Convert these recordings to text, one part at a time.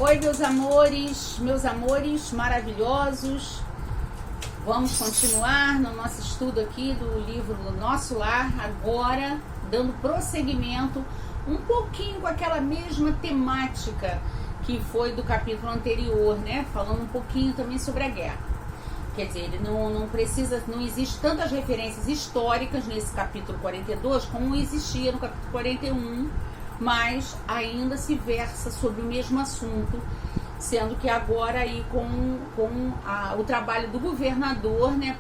Oi, meus amores maravilhosos. Vamos continuar no nosso estudo aqui do livro Nosso Lar, agora dando prosseguimento um pouquinho com aquela mesma temática que foi do capítulo anterior, né? Falando um pouquinho também sobre a guerra. Quer dizer, ele não existe tantas referências históricas nesse capítulo 42 como existia no capítulo 41, mas ainda se versa sobre o mesmo assunto, sendo que agora aí com o trabalho do governador, né,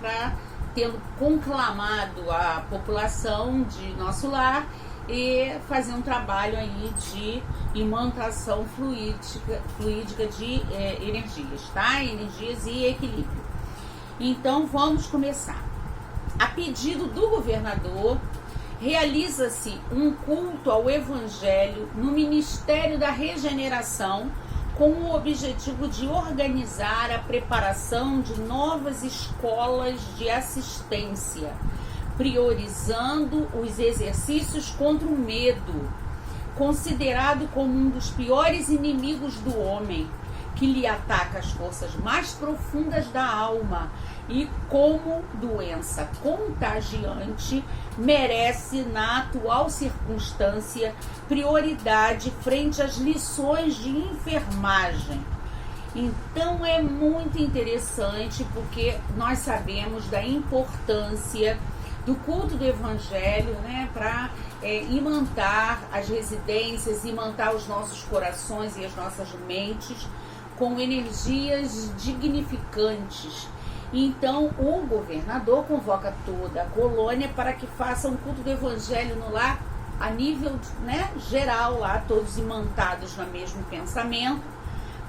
tendo conclamado a população de Nosso Lar e fazer um trabalho aí de imantação fluídica de energias, tá? Energias e equilíbrio. Então vamos começar. A pedido do governador, realiza-se um culto ao Evangelho no Ministério da Regeneração com o objetivo de organizar a preparação de novas escolas de assistência, priorizando os exercícios contra o medo, considerado como um dos piores inimigos do homem, que lhe ataca as forças mais profundas da alma e, como doença contagiante, merece, na atual circunstância, prioridade frente às lições de enfermagem. Então é muito interessante, porque nós sabemos da importância do culto do Evangelho, né, para imantar as residências, imantar os nossos corações e as nossas mentes com energias dignificantes. Então o governador convoca toda a colônia para que faça um culto do Evangelho no lar a nível, né, geral, lá todos imantados no mesmo pensamento,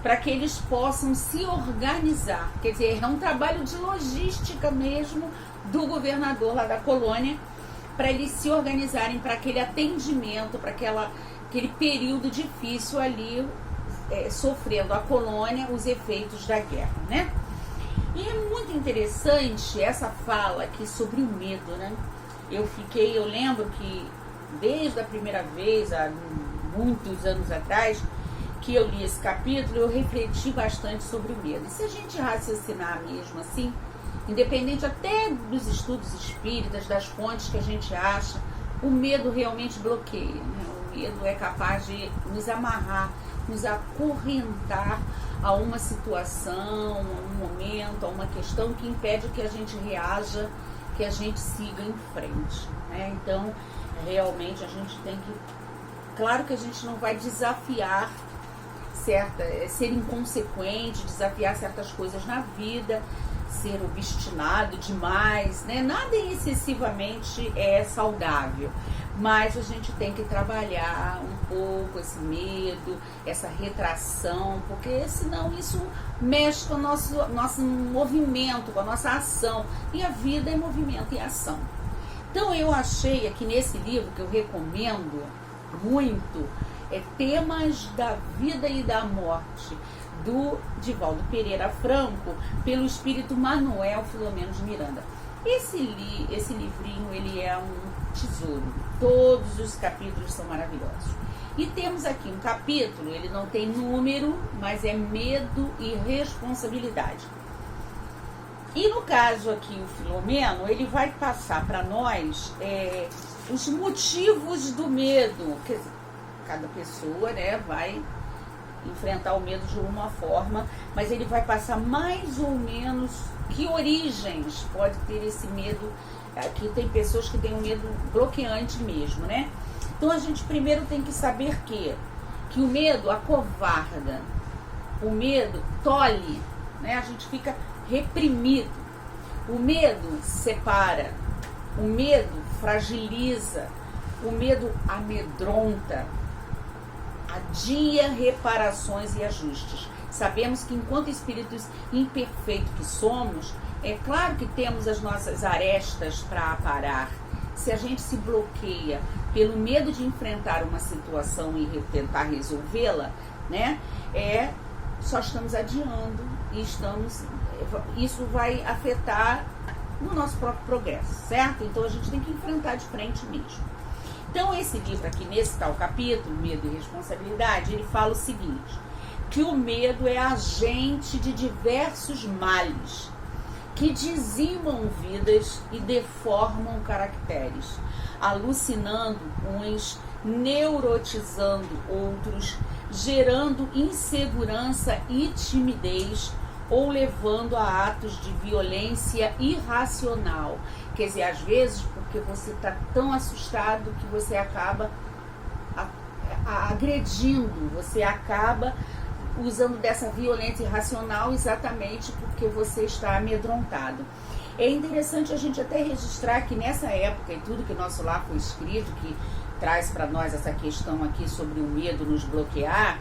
para que eles possam se organizar. Quer dizer, é um trabalho de logística mesmo do governador lá da colônia, para eles se organizarem para aquele atendimento, para aquele período difícil ali, sofrendo a colônia os efeitos da guerra, né? E é muito interessante essa fala aqui sobre o medo, né? Eu lembro que desde a primeira vez, há muitos anos atrás, que eu li esse capítulo, eu refleti bastante sobre o medo. E se a gente raciocinar mesmo assim, independente até dos estudos espíritas, das fontes que a gente acha, o medo realmente bloqueia, né? O medo é capaz de nos amarrar, nos acorrentar a uma situação, a um momento, a uma questão que impede que a gente reaja, que a gente siga em frente, né? Então, realmente a gente tem que... Claro que a gente não vai desafiar ser inconsequente, desafiar certas coisas na vida, ser obstinado demais, né? Nada excessivamente é saudável, mas a gente tem que trabalhar um pouco esse medo, essa retração, porque senão isso mexe com o nosso movimento, com a nossa ação, e a vida é movimento e ação. Então eu achei aqui nesse livro, que eu recomendo muito, Temas da Vida e da Morte, do Divaldo Pereira Franco, pelo espírito Manuel Filomeno de Miranda. Esse livrinho, ele é um tesouro. Todos os capítulos são maravilhosos. E temos aqui um capítulo, ele não tem número, mas é medo e responsabilidade. E no caso aqui, o Filomeno, ele vai passar para nós os motivos do medo. Quer dizer, cada pessoa, né, vai enfrentar o medo de uma forma, mas ele vai passar mais ou menos que origens pode ter esse medo. Aqui tem pessoas que têm um medo bloqueante mesmo, né? Então a gente primeiro tem que saber que o medo acovarda, o medo tolhe, né? A gente fica reprimido. O medo separa, o medo fragiliza, o medo amedronta, adia reparações e ajustes. Sabemos que enquanto espíritos imperfeitos que somos, é claro que temos as nossas arestas para aparar. Se a gente se bloqueia pelo medo de enfrentar uma situação e tentar resolvê-la, né, só estamos adiando e isso vai afetar no nosso próprio progresso, certo? Então a gente tem que enfrentar de frente mesmo. Então esse livro aqui, nesse tal capítulo, Medo e Responsabilidade, ele fala o seguinte: que o medo é agente de diversos males que dizimam vidas e deformam caracteres, alucinando uns, neurotizando outros, gerando insegurança e timidez ou levando a atos de violência irracional. Quer dizer, às vezes, porque você está tão assustado que você acaba agredindo, você acaba usando dessa violência irracional exatamente porque você está amedrontado. É interessante a gente até registrar que nessa época, e tudo que Nosso Lar foi escrito, que traz para nós essa questão aqui sobre o medo nos bloquear,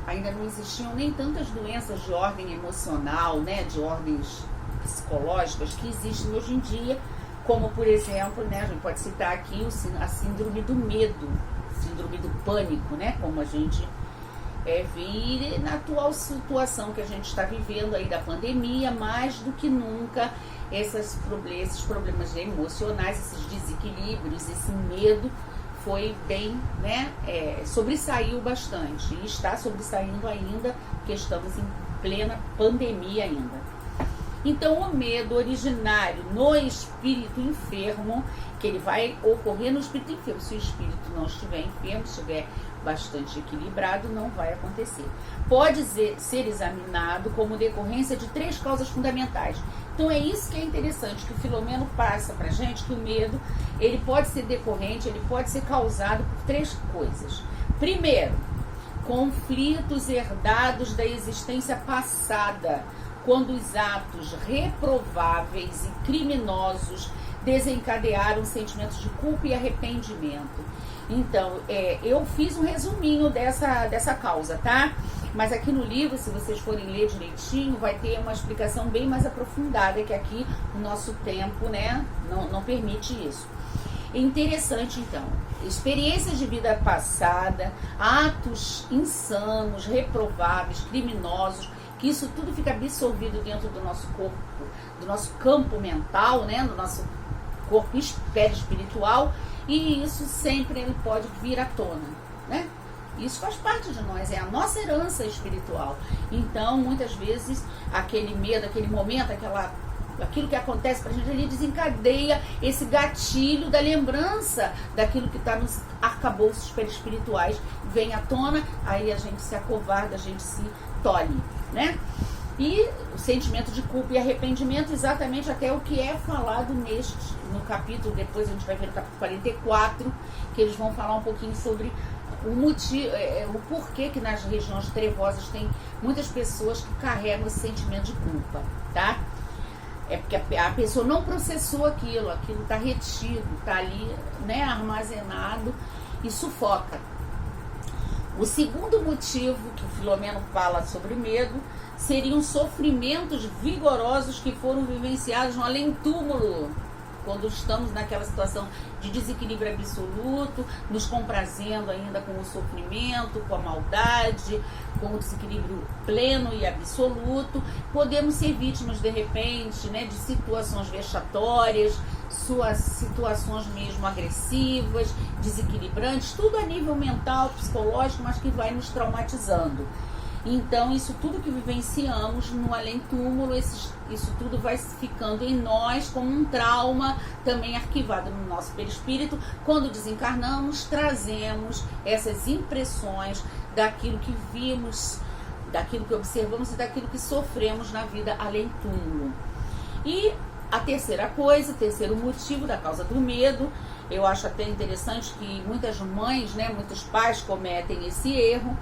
ainda não existiam nem tantas doenças de ordem emocional, né, de ordens psicológicas que existem hoje em dia, como por exemplo, né, a gente pode citar aqui a síndrome do medo, síndrome do pânico, né, como a gente vê na atual situação que a gente está vivendo aí da pandemia, mais do que nunca esses problemas emocionais, esses desequilíbrios, esse medo foi bem, né, sobressaiu bastante e está sobressaindo ainda, porque estamos em plena pandemia ainda. Então o medo originário no espírito enfermo, que ele vai ocorrer no espírito enfermo, se o espírito não estiver enfermo, estiver bastante equilibrado, não vai acontecer. Pode ser examinado como decorrência de 3 causas fundamentais. Então é isso que é interessante, que o Filomeno passa pra gente, que o medo, ele pode ser decorrente, ele pode ser causado por 3 coisas. Primeiro, conflitos herdados da existência passada, quando os atos reprováveis e criminosos desencadearam sentimentos de culpa e arrependimento. Então, eu fiz um resuminho dessa causa, tá? Mas aqui no livro, se vocês forem ler direitinho, vai ter uma explicação bem mais aprofundada, que aqui o nosso tempo, né, não permite isso. É interessante, então, experiências de vida passada, atos insanos, reprováveis, criminosos, que isso tudo fica absorvido dentro do nosso corpo, do nosso campo mental, né, do nosso corpo espiritual, e isso sempre ele pode vir à tona, né? Isso faz parte de nós, é a nossa herança espiritual. Então, muitas vezes, aquele medo, aquele momento, aquilo que acontece pra gente ali desencadeia esse gatilho da lembrança daquilo que está nos arcabouços espirituais, vem à tona, aí a gente se acovarda, a gente se tolhe, né? E o sentimento de culpa e arrependimento, exatamente até o que é falado no capítulo, depois a gente vai ver no capítulo 44, que eles vão falar um pouquinho sobre o motivo, o porquê que nas regiões trevosas tem muitas pessoas que carregam esse sentimento de culpa, tá? É porque a pessoa não processou aquilo está retido, está ali, né, armazenado e sufoca. O segundo motivo que o Filomeno fala sobre o medo seriam sofrimentos vigorosos que foram vivenciados no além-túmulo, quando estamos naquela situação de desequilíbrio absoluto, nos comprazendo ainda com o sofrimento, com a maldade, com o desequilíbrio pleno e absoluto, podemos ser vítimas de repente, né, de situações vexatórias, suas situações mesmo agressivas, desequilibrantes, tudo a nível mental, psicológico, mas que vai nos traumatizando. Então, isso tudo que vivenciamos no além-túmulo, isso tudo vai ficando em nós como um trauma também arquivado no nosso perispírito. Quando desencarnamos, trazemos essas impressões daquilo que vimos, daquilo que observamos e daquilo que sofremos na vida além-túmulo. E a terceira coisa, o terceiro motivo da causa do medo, eu acho até interessante que muitas mães, né, muitos pais cometem esse erro.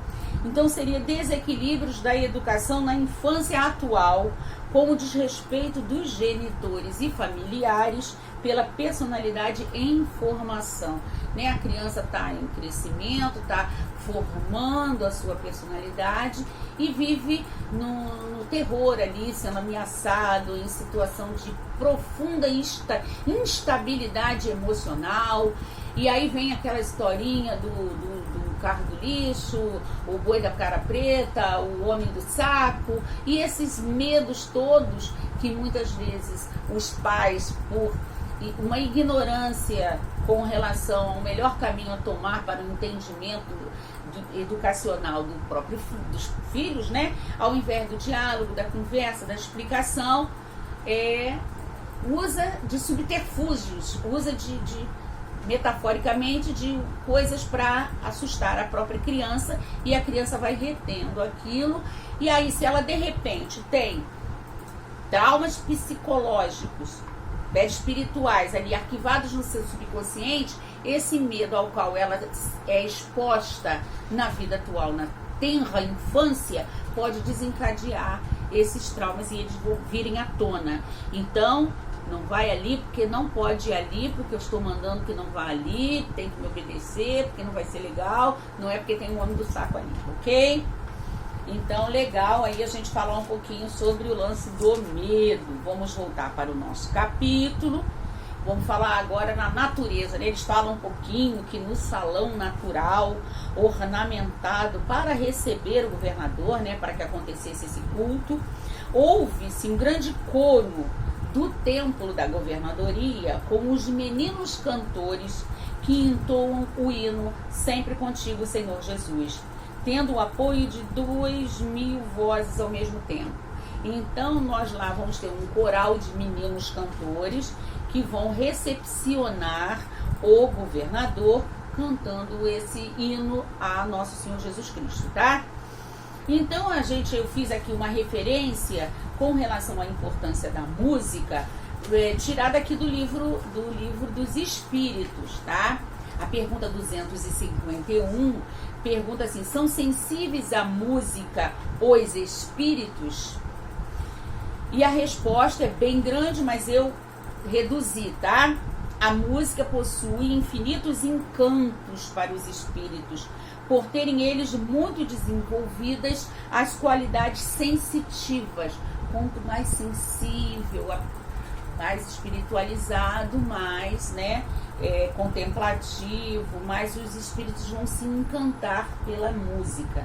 Então seria desequilíbrios da educação na infância atual, como desrespeito dos genitores e familiares pela personalidade em formação, né? A criança está em crescimento, está formando a sua personalidade e vive no terror ali, sendo ameaçado, em situação de profunda instabilidade emocional. E aí vem aquela historinha do carro do lixo, o boi da cara preta, o homem do saco, e esses medos todos que muitas vezes os pais, por uma ignorância com relação ao melhor caminho a tomar para o entendimento educacional dos filhos, né? Ao invés do diálogo, da conversa, da explicação, usa de subterfúgios, usa metaforicamente de coisas para assustar a própria criança, e a criança vai retendo aquilo. E aí, se ela de repente tem traumas psicológicos, espirituais ali arquivados no seu subconsciente, esse medo ao qual ela é exposta na vida atual, na tenra infância, pode desencadear esses traumas e eles virem à tona. Então, não vai ali porque não pode ir ali, porque eu estou mandando que não vá ali, tem que me obedecer, porque não vai ser legal, não é porque tem um homem do saco ali, ok? Então, legal aí a gente falar um pouquinho sobre o lance do medo. Vamos voltar para o nosso capítulo. Vamos falar agora na natureza, né? Eles falam um pouquinho que no salão natural, ornamentado para receber o governador, né? Para que acontecesse esse culto, houve-se um grande coro do templo da governadoria com os meninos cantores que entoam o hino Sempre Contigo, Senhor Jesus, tendo o apoio de 2.000 vozes ao mesmo tempo. Então, nós lá vamos ter um coral de meninos cantores que vão recepcionar o governador cantando esse hino a Nosso Senhor Jesus Cristo, tá? Então, eu fiz aqui uma referência com relação à importância da música, tirada aqui do livro dos Espíritos, tá? A pergunta 251 pergunta assim: são sensíveis à música os espíritos? E a resposta é bem grande, mas eu reduzi, tá? A música possui infinitos encantos para os espíritos, por terem eles muito desenvolvidas as qualidades sensitivas. Quanto mais sensível, mais espiritualizado, mais, né, contemplativo, mais os espíritos vão se encantar pela música.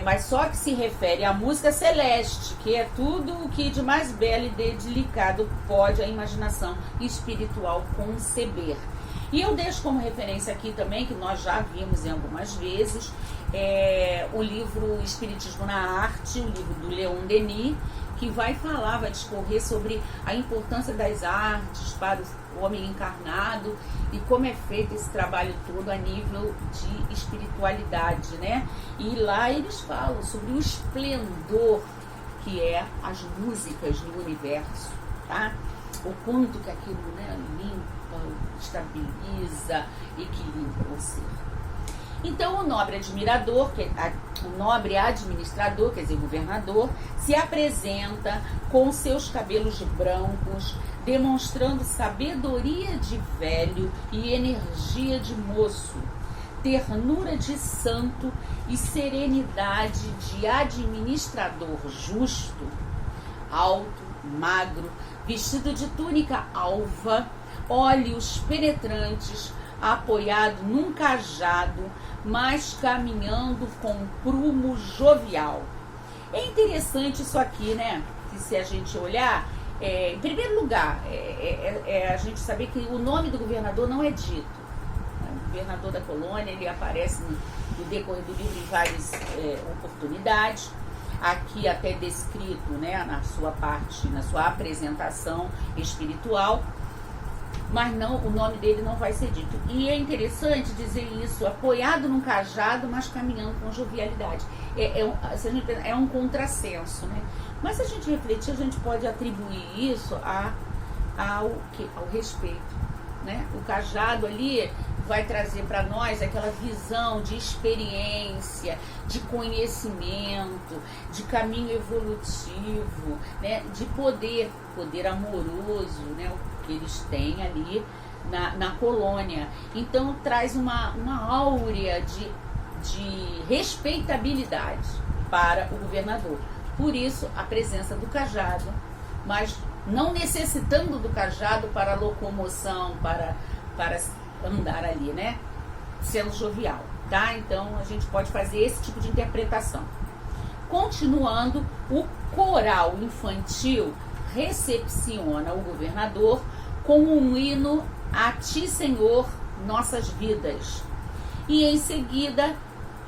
Mas só que se refere à música celeste, que é tudo o que de mais belo e delicado pode a imaginação espiritual conceber. E eu deixo como referência aqui também, que nós já vimos em algumas vezes, o livro Espiritismo na Arte, o livro do Leon Denis, que vai discorrer sobre a importância das artes para o homem encarnado e como é feito esse trabalho todo a nível de espiritualidade, né? E lá eles falam sobre o esplendor que é as músicas no universo, tá? O quanto que aquilo, né, limpa, estabiliza, equilibra o ser. Então, o nobre administrador, quer dizer, governador, se apresenta com seus cabelos brancos, demonstrando sabedoria de velho e energia de moço, ternura de santo e serenidade de administrador justo, alto, magro, vestido de túnica alva, olhos penetrantes, apoiado num cajado, mas caminhando com prumo jovial. É interessante isso aqui, né? Que se a gente olhar, em primeiro lugar, a gente saber que o nome do governador não é dito. O governador da colônia, ele aparece no decorrer do livro em várias oportunidades. Aqui até descrito, né, na sua apresentação espiritual, mas não, o nome dele não vai ser dito. E é interessante dizer isso, apoiado num cajado, mas caminhando com jovialidade. É um contrassenso, né? Mas se a gente refletir, a gente pode atribuir isso ao respeito, né? O cajado ali vai trazer para nós aquela visão de experiência, de conhecimento, de caminho evolutivo, né? De poder amoroso, né? O que eles têm ali na colônia. Então traz uma áurea de respeitabilidade para o governador. Por isso a presença do cajado, mas não necessitando do cajado para locomoção, para andar ali, né? Sendo jovial, tá? Então a gente pode fazer esse tipo de interpretação. Continuando, o coral infantil recepciona o governador com um hino a ti, Senhor, nossas vidas. E em seguida,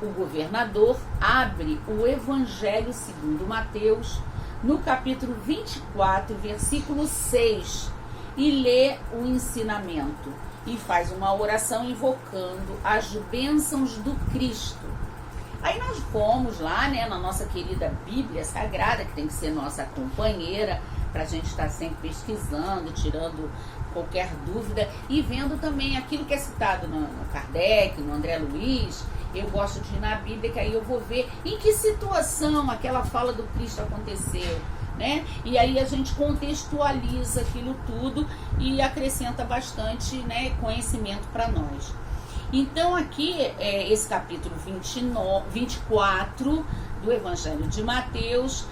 o governador abre o Evangelho segundo Mateus, no capítulo 24, versículo 6, e lê o ensinamento e faz uma oração invocando as bênçãos do Cristo. Aí nós fomos lá, né, na nossa querida Bíblia Sagrada, que tem que ser nossa companheira, para a gente estar sempre pesquisando, tirando qualquer dúvida e vendo também aquilo que é citado no Kardec, no André Luiz. Eu gosto de ir na Bíblia, que aí eu vou ver em que situação aquela fala do Cristo aconteceu, né? E aí a gente contextualiza aquilo tudo e acrescenta bastante, né, conhecimento para nós. Então aqui, esse capítulo 24 do Evangelho de Mateus,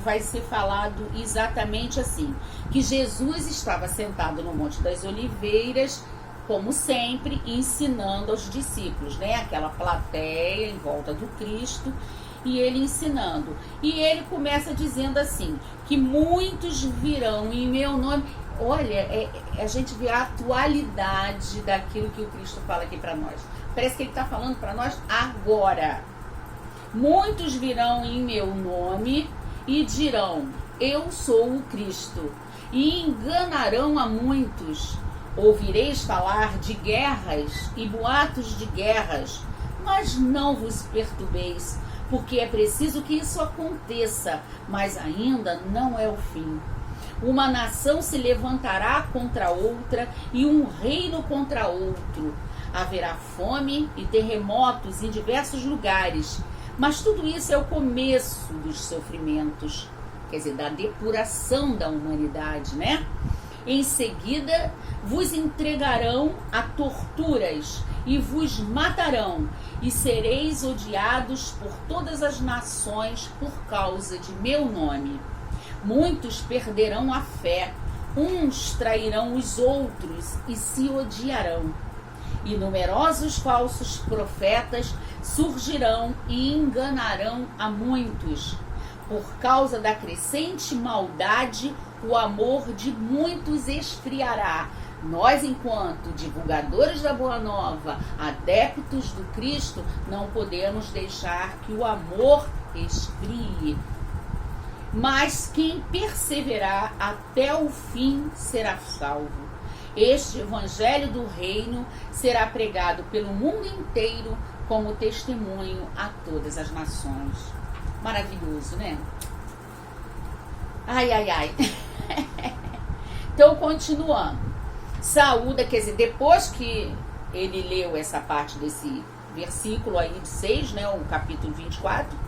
vai ser falado exatamente assim, que Jesus estava sentado no Monte das Oliveiras, como sempre, ensinando aos discípulos, né? Aquela plateia em volta do Cristo, e ele ensinando. E ele começa dizendo assim, que muitos virão em meu nome. Olha, a gente vê a atualidade daquilo que o Cristo fala aqui para nós. Parece que ele está falando para nós agora. Muitos virão em meu nome e dirão, eu sou o Cristo, e enganarão a muitos. Ouvireis falar de guerras e boatos de guerras, mas não vos perturbeis, porque é preciso que isso aconteça, mas ainda não é o fim. Uma nação se levantará contra outra e um reino contra outro. Haverá fome e terremotos em diversos lugares, mas tudo isso é o começo dos sofrimentos, quer dizer, da depuração da humanidade, né? Em seguida, vos entregarão a torturas e vos matarão, e sereis odiados por todas as nações por causa de meu nome. Muitos perderão a fé, uns trairão os outros e se odiarão. E numerosos falsos profetas surgirão e enganarão a muitos. Por causa da crescente maldade, o amor de muitos esfriará. Nós, enquanto divulgadores da Boa Nova, adeptos do Cristo, não podemos deixar que o amor esfrie. Mas quem perseverar até o fim será salvo. Este Evangelho do Reino será pregado pelo mundo inteiro como testemunho a todas as nações. Maravilhoso, né? Ai, ai, ai. Então, continuando. Saúda, quer dizer, depois que ele leu essa parte desse versículo aí de 6, né, o capítulo 24,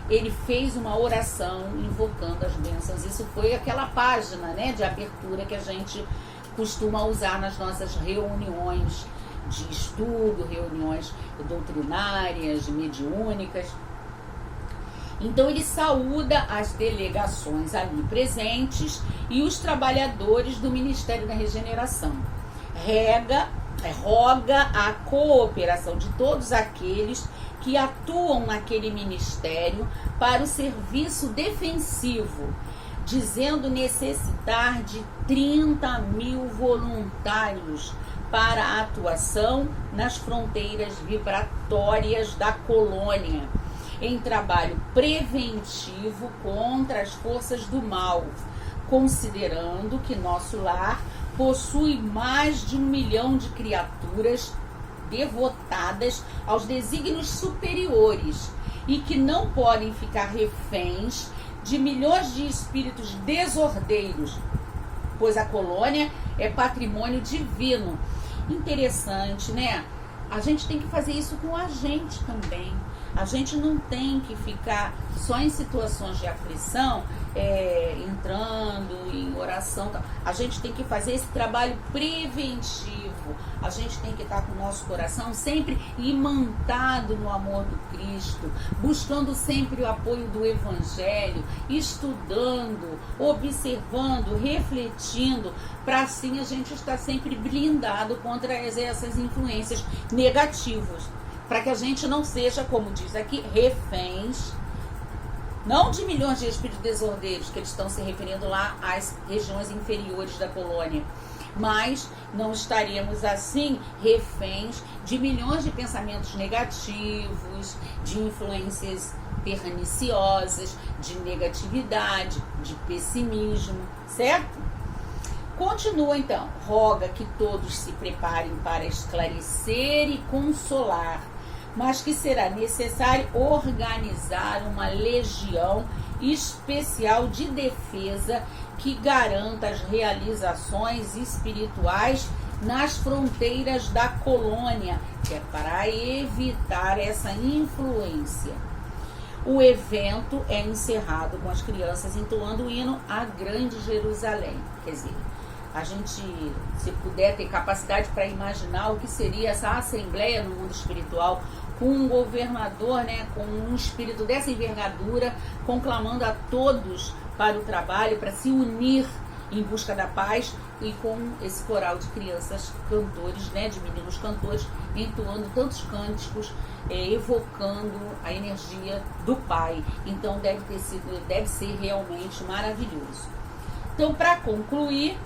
ele fez uma oração invocando as bênçãos. Isso foi aquela página, né, de abertura que a gente costuma usar nas nossas reuniões de estudo, reuniões doutrinárias, mediúnicas. Então ele saúda as delegações ali presentes e os trabalhadores do Ministério da Regeneração. Roga a cooperação de todos aqueles que atuam naquele ministério para o serviço defensivo, dizendo necessitar de 30.000 voluntários para a atuação nas fronteiras vibratórias da colônia, em trabalho preventivo contra as forças do mal, considerando que nosso lar possui mais de 1 milhão de criaturas devotadas aos desígnios superiores e que não podem ficar reféns de milhões de espíritos desordeiros, pois a colônia é patrimônio divino. Interessante, né? A gente tem que fazer isso com a gente também. A gente não tem que ficar só em situações de aflição, entrando em oração. A gente tem que fazer esse trabalho preventivo. A gente tem que estar com o nosso coração sempre imantado no amor do Cristo, buscando sempre o apoio do Evangelho, estudando, observando, refletindo, para assim a gente estar sempre blindado contra essas influências negativas. Para que a gente não seja, como diz aqui, reféns, não de milhões de espíritos desordeiros, que eles estão se referindo lá às regiões inferiores da colônia, mas não estaremos assim reféns de milhões de pensamentos negativos, de influências perniciosas, de negatividade, de pessimismo, certo? Continua então, roga que todos se preparem para esclarecer e consolar, mas que será necessário organizar uma legião especial de defesa que garanta as realizações espirituais nas fronteiras da colônia, que é para evitar essa influência. O evento é encerrado com as crianças entoando o hino à Grande Jerusalém. Quer dizer, a gente, se puder ter capacidade para imaginar o que seria essa assembleia no mundo espiritual, com um governador, né, com um espírito dessa envergadura, conclamando a todos para o trabalho, para se unir em busca da paz, e com esse coral de crianças cantores, né, de meninos cantores, entoando tantos cânticos, evocando a energia do Pai. Então deve ser realmente maravilhoso. Então, para concluir,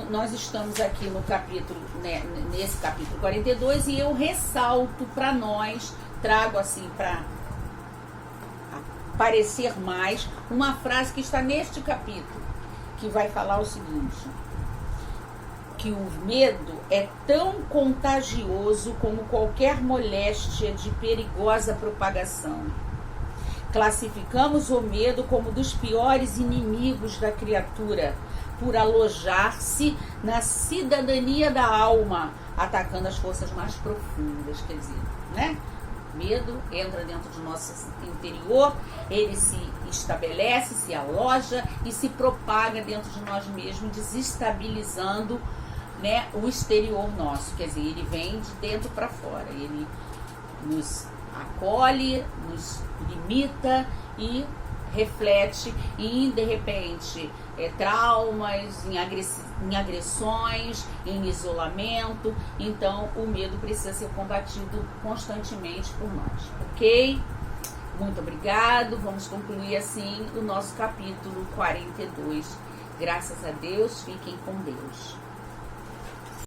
nós estamos aqui no capítulo, né, nesse capítulo 42, e eu ressalto para nós, trago assim para aparecer mais, uma frase que está neste capítulo, que vai falar o seguinte: que o medo é tão contagioso como qualquer moléstia de perigosa propagação. Classificamos o medo como dos piores inimigos da criatura, por alojar-se na cidadania da alma, atacando as forças mais profundas. Quer dizer, né? Medo entra dentro do nosso interior, ele se estabelece, se aloja e se propaga dentro de nós mesmos, desestabilizando, né, o exterior nosso. Quer dizer, ele vem de dentro para fora, ele nos acolhe, nos limita e reflete em, de repente, traumas, em agressões, em isolamento. Então, o medo precisa ser combatido constantemente por nós, ok? Muito obrigado. Vamos concluir assim o nosso capítulo 42. Graças a Deus, fiquem com Deus.